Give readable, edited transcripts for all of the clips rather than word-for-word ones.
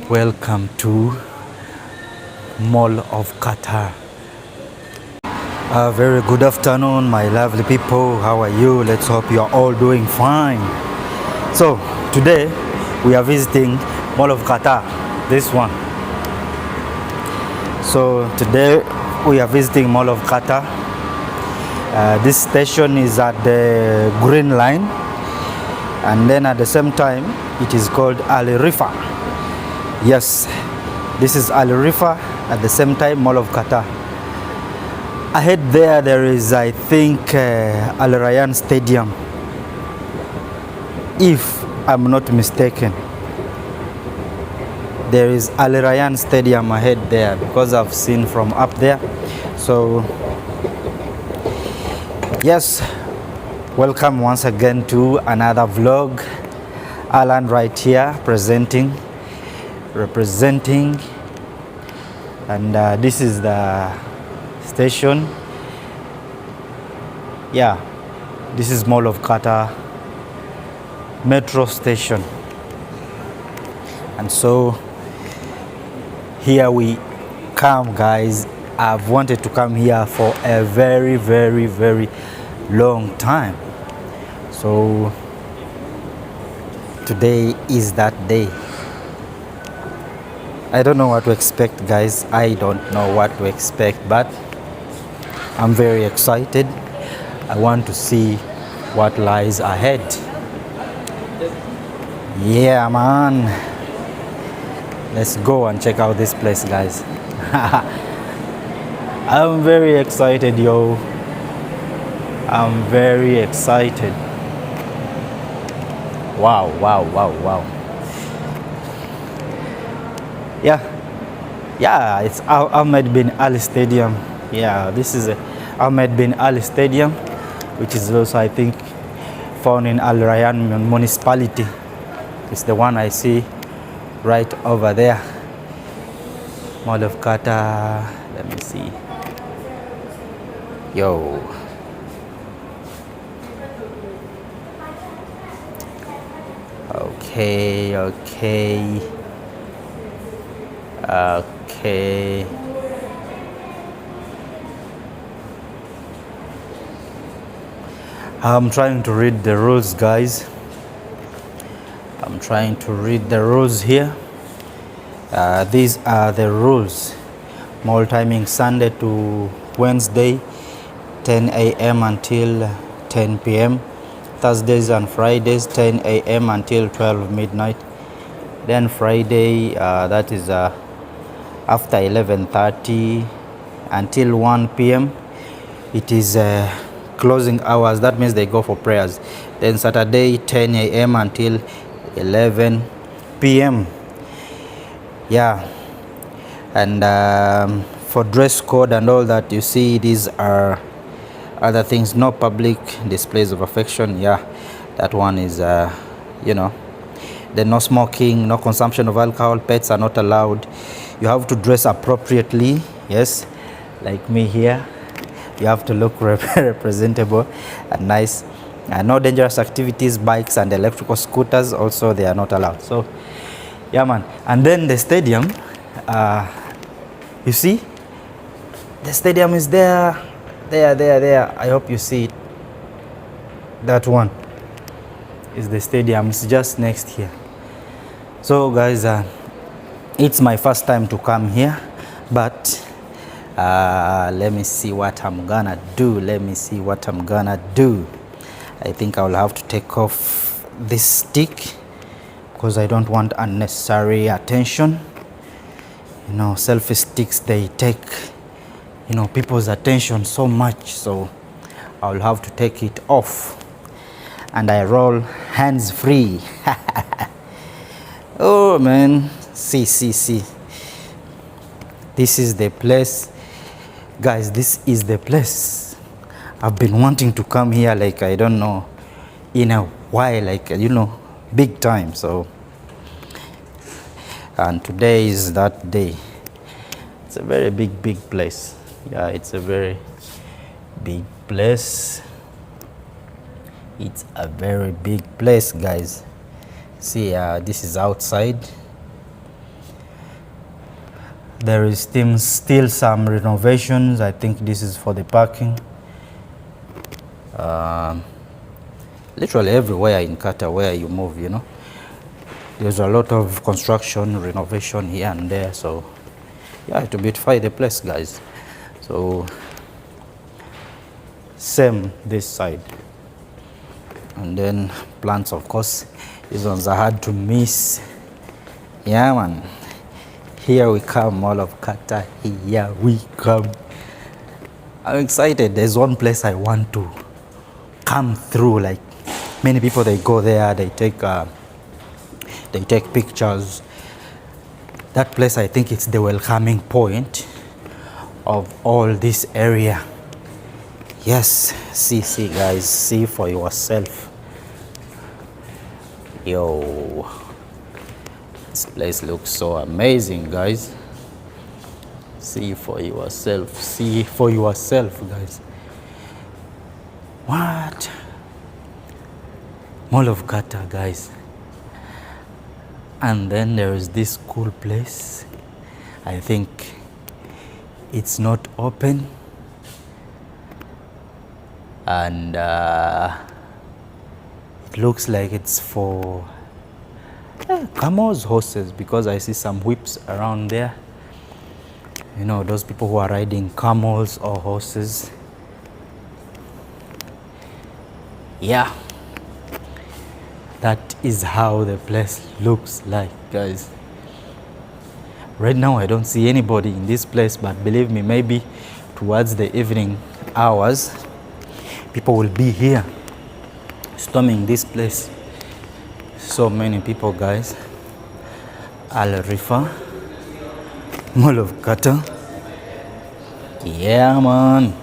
Welcome to Mall of Qatar. A very good afternoon, my lovely people. How are you? Let's hope you are all doing fine. So today we are visiting Mall of Qatar. This one. So today we are visiting Mall of Qatar. This station is at the Green Line, and then at the same time it is called Al Rifa. Yes, this is Al Rifa, at the same time Mall of Qatar. Ahead there is, I think, Al Rayyan Stadium, if I'm not mistaken. There is Al Rayyan Stadium ahead there, because I've seen from up there. So yes, welcome once again to another vlog. Alan right here representing, and this is the station. Yeah, this is Mall of Qatar metro station, and so here we come, guys. I've wanted to come here for a very long time, so today is that day. I don't know what to expect, guys. I don't know what to expect, but I'm very excited. I want to see what lies ahead. Yeah, man. Let's go and check out this place, guys. I'm very excited, yo. I'm very excited. Wow. Yeah, it's Ahmed bin Ali Stadium. Yeah, this is Ahmed bin Ali Stadium, which is also, I think, found in Al Rayyan municipality. It's the one I see right over there. Mall of Qatar. Let me see. Yo. Okay. I'm trying to read the rules, guys. I'm trying to read the rules here. These are the rules. Mall timing Sunday to Wednesday, 10 a.m. until 10 p.m. Thursdays and Fridays, 10 a.m. until 12 midnight. Then Friday, that is after 11:30 until 1 p.m. It is closing hours. That means they go for prayers. Then Saturday, 10 a.m. until 11 p.m. Yeah, and for dress code and all that, you see, these are other things. No public displays of affection. Yeah, that one is then no smoking, no consumption of alcohol, pets are not allowed. You have to dress appropriately. Yes, like me here, you have to look presentable and nice. No dangerous activities. Bikes and electrical scooters also, they are not allowed. So yeah, man. And then the stadium, you see, the stadium is there. I hope you see it. That one is the stadium. It's just next here. So guys, it's my first time to come here, but let me see what I'm gonna do. I think I will have to take off this stick because I don't want unnecessary attention. You know, selfie sticks, they take, you know, people's attention so much, so I'll have to take it off, and I roll hands free. Oh man, see, this is the place, guys. This is the place. I've been wanting to come here, like, I don't know, in a while, like, you know, big time. So, and today is that day. It's a very big place. Yeah, it's a very big place. It's a very big place, guys. See, this is outside. There is still some renovations. I think this is for the parking. Literally everywhere in Qatar where you move, you know, there's a lot of construction, renovation here and there. So yeah, to beautify the place, guys. So same this side. And then plants, of course. These ones are hard to miss. Yeah, man. Here we come, Mall of Qatar. Here we come. I'm excited. There's one place I want to come through. Like many people, they go there, they take pictures. That place, I think it's the welcoming point of all this area. Yes, see guys, see for yourself. Yo, this place looks so amazing, guys. See for yourself, guys. What? Mall of Qatar, guys. And then there is this cool place. I think it's not open. And it looks like it's for camels, horses, because I see some whips around there. You know, those people who are riding camels or horses. Yeah, that is how the place looks like, guys. Right now I don't see anybody in this place, but believe me, maybe towards the evening hours people will be here storming this place. So many people, guys. Al Rifa, Mall of Qatar. Yeah, man.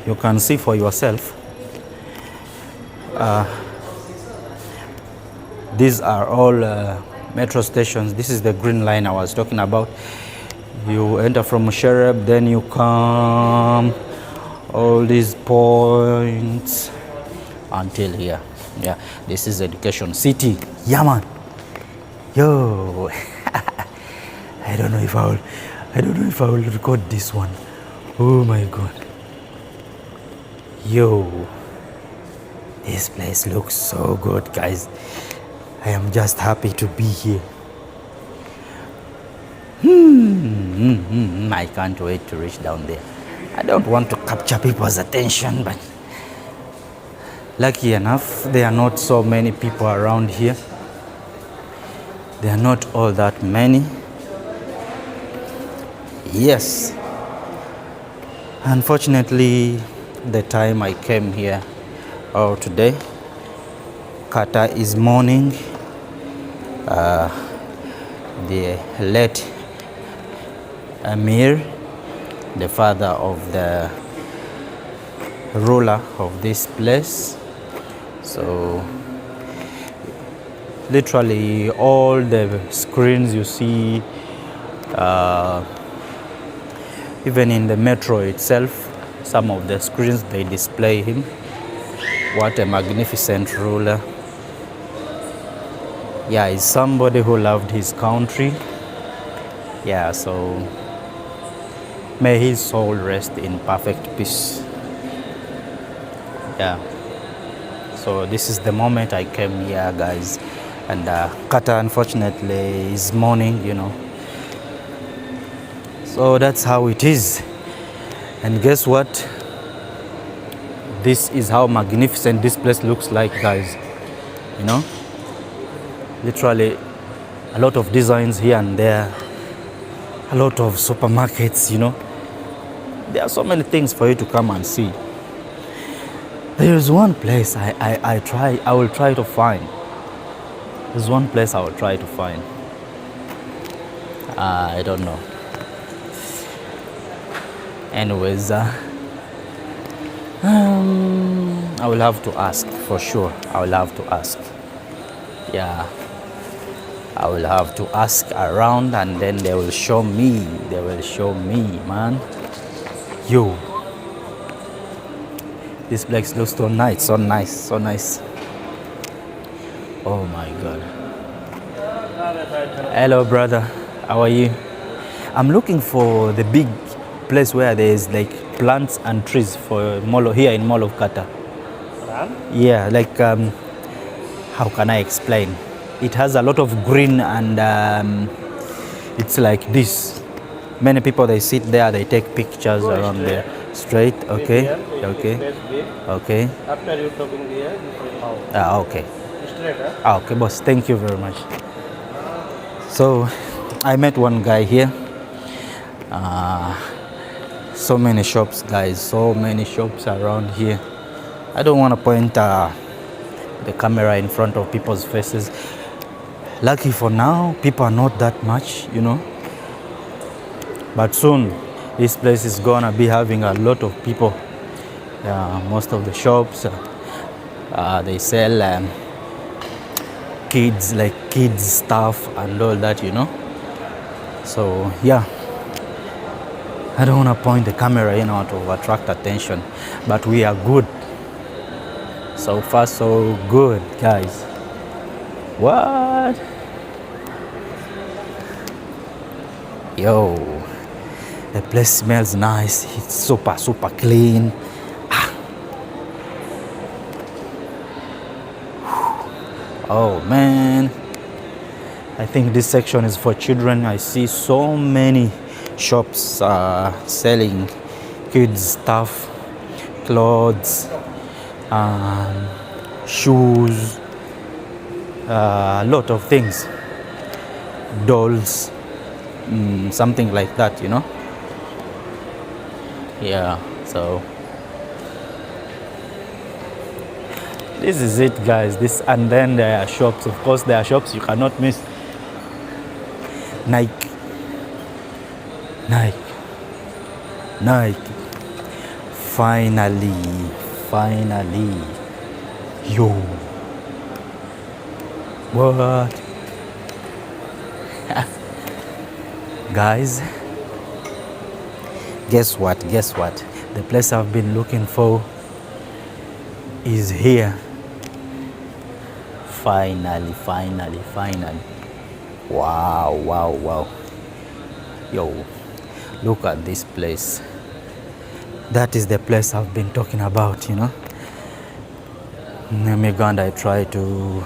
You can see for yourself. These are all metro stations. This is the green line I was talking about. You enter from Musharraf, then you come all these points until here. Yeah, this is Education City. Yeah, man. Yo, I don't know if I will record this one. Oh my god. Yo, this place looks so good, guys. I am just happy to be here. I can't wait to reach down there. I don't want to capture people's attention, but lucky enough, there are not so many people around here. There are not all that many. Yes. Unfortunately, the time I came here, or today, Qatar is mourning the late Amir, the father of the ruler of this place. So literally all the screens you see, even in the metro itself, some of the screens, they display him. What a magnificent ruler. Yeah, he's somebody who loved his country. Yeah, so may his soul rest in perfect peace. Yeah. So this is the moment I came here, guys. And Qatar, unfortunately, is mourning, you know. So that's how it is. And guess what? This is how magnificent this place looks like, guys. You know? Literally, a lot of designs here and there. A lot of supermarkets, you know. There are so many things for you to come and see. There is one place I will try to find. There's one place I will try to find. I don't know. Anyways, I will have to ask for sure. I will have to ask. Yeah. I will have to ask around and then they will show me. They will show me, man. Yo. This place looks so nice, so nice, so nice. Oh my god. Hello, brother. How are you? I'm looking for the big place where there's like plants and trees for Mall here in Mall of Qatar. Yeah, like how can I explain? It has a lot of green and it's like this. Many people they sit there, they take pictures around there. Straight, okay, okay, okay. After you talking here, this is how. Okay. Straight, huh? Okay, boss. Thank you very much. So, I met one guy here. So many shops, guys. So many shops around here. I don't want to point the camera in front of people's faces. Lucky for now, people are not that much, you know. But soon, this place is gonna be having a lot of people. Most of the shops, they sell kids, like kids stuff and all that, you know. So yeah, I don't want to point the camera, you know, to attract attention, but we are good. So far, so good, guys. What? Yo, the place smells nice. It's super, super clean. Oh man, I think this section is for children. I see so many shops selling kids stuff, clothes, shoes, a lot of things, dolls, something like that, you know. Yeah, so this is it, guys. This, and then there are shops. Of course, there are shops you cannot miss. Nike, Nike, Nike. Finally, finally. Yo. What? Guys, guess what? Guess what? The place I've been looking for is here. Finally, finally, finally. Wow, wow, wow. Yo, look at this place. That is the place I've been talking about, you know. Let me go and I try to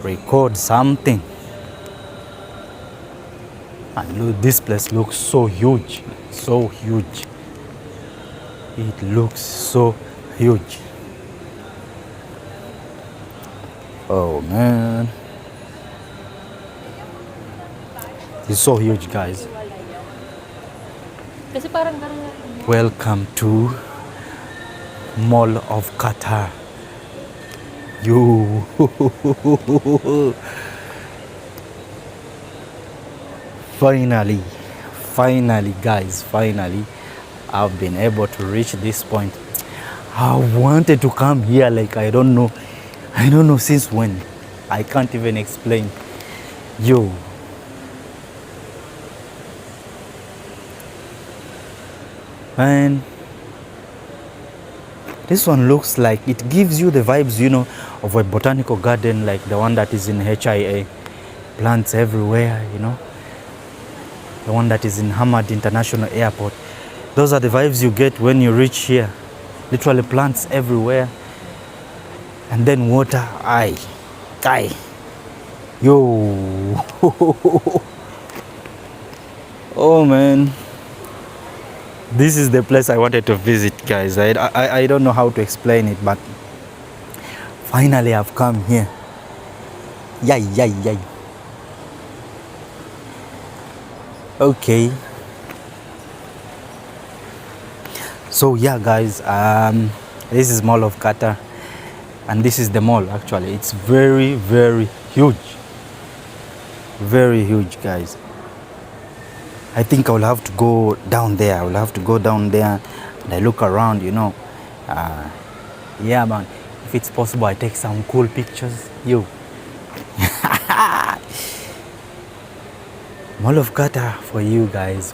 record something. And look, this place looks so huge, so huge. It looks so huge. Oh man, it's so huge, guys. Welcome to Mall of Qatar. You. Finally, finally, guys, finally, I've been able to reach this point. I wanted to come here, like I don't know since when. I can't even explain. Yo. Man, this one looks like it gives you the vibes, you know, of a botanical garden, like the one that is in HIA. Plants everywhere, you know. The one that is in Hamad International Airport. Those are the vibes you get when you reach here. Literally plants everywhere. And then water. Aye. Yo. Oh man. This is the place I wanted to visit, guys. I don't know how to explain it, but finally I've come here. Yay. Okay. So yeah, guys, this is Mall of Qatar, and this is the mall. Actually, it's very, very huge. Very huge, guys. I think I will have to go down there. I will have to go down there and I look around, you know. Yeah, man. If it's possible, I take some cool pictures. Yo. Mall of Qatar for you guys.